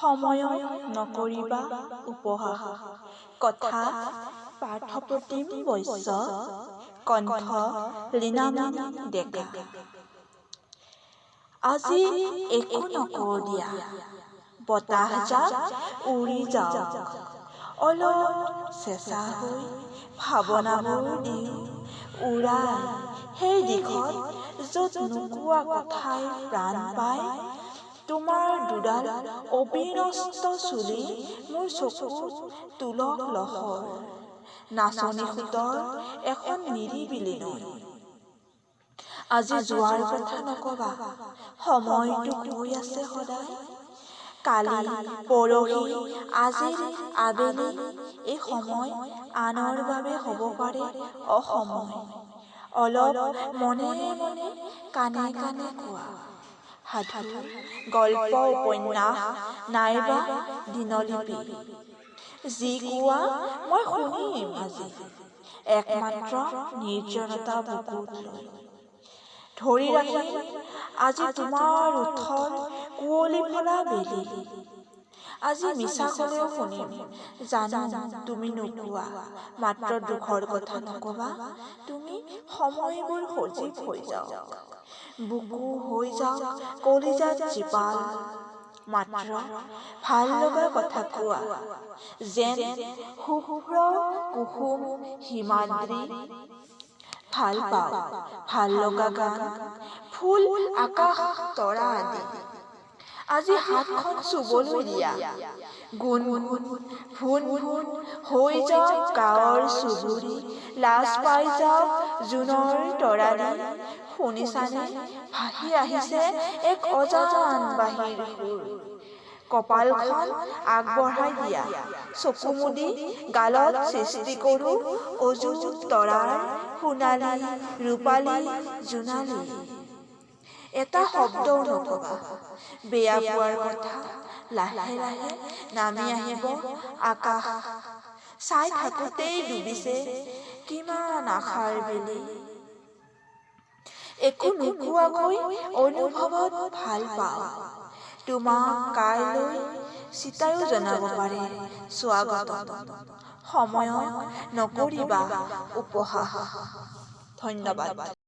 সময়ত নকৰিবা উপহাস। কথা পাৰ্থপ্ৰতিম বৈশ্য। কণ্ঠ লীনামণি ডেকা। আজি একো নকওঁ দিয়া, বতাহজাক উৰি যাওক। অলপ চেঁচা হৈ ভাৱনাবোৰ দিওঁ উৰাই সেই দিশত য'ত নোকোৱা কথাই প্ৰাণ পায়। তোমাৰ দুডাল অবিনষ্ট চুলি মোৰ চকুত তুলক লহৰ। নাচনী সোঁতৰ এখন নিৰিবিলি নৈ। আজি যোৱাৰ কথা নকবা, সময়টো গৈ আছে সদায়। কালি পৰহি আজিৰ আবেলি এই সময় আনৰ বাবে হ'ব পাৰে অসময়। অলপ মনে মনে কাণে কাণে কোৱা সাধু, গল্প, উপন্যাস নাইবা দিনলিপি। যি কোৱা মই শুনিম আজি, একমাত্ৰ নিৰ্জনতা বুকুত লৈ। ধৰি ৰাখিম আজি তোমাৰ ওঠৰ কুঁৱলী ফলা বেলি। আজি মিছা ক'লেও শুনিম, জানো তুমি নোকোৱা। মাত্ৰ দুখৰ কথা নকবা, তুমি সময়বোৰ সজীৱ হৈ যাওক। বুকু হৈ যাওক কলিজাত জীপাল। মাত্ৰ ভাল লগা কথা কোৱা, যেন শুভ্ৰ কুসুম হিমাদ্ৰী। ভাল পাওঁ ভাল লগা গান, ফুল আকাশ তৰা আদি। আজি হাতখন চুবলৈ দিয়া, গুণ গুণ ভুন ভুন হৈ যাওক গাঁৱৰ চুবুৰী। লাজ পাই যাওক জোনৰ তৰালী। শুনিছানে ভাহি আহিছে এক অজান বাঁহীৰ সুৰ। কপালখন আগবঢ়াই দিয়া, চকু মুদি গালত সৃষ্টি কৰোঁ অযুত তৰাৰ সোণালী ৰূপালী জোনালী। এটা শব্দও নকবা, বেয়া পোৱাৰ কথা। লাহে লাহে নামি আহিব আকাশ, চাই থাকোঁতেই ডুবিছে কিমান আশাৰ বেলি। একো নোকোৱাকৈ অনুভৱত ভাল পাওঁ তোমাক। কাইলৈ চিতায়ো জনাব পাৰে স্বাগতম। সময়ত নকৰিবা উপহাস। ধন্যবাদ।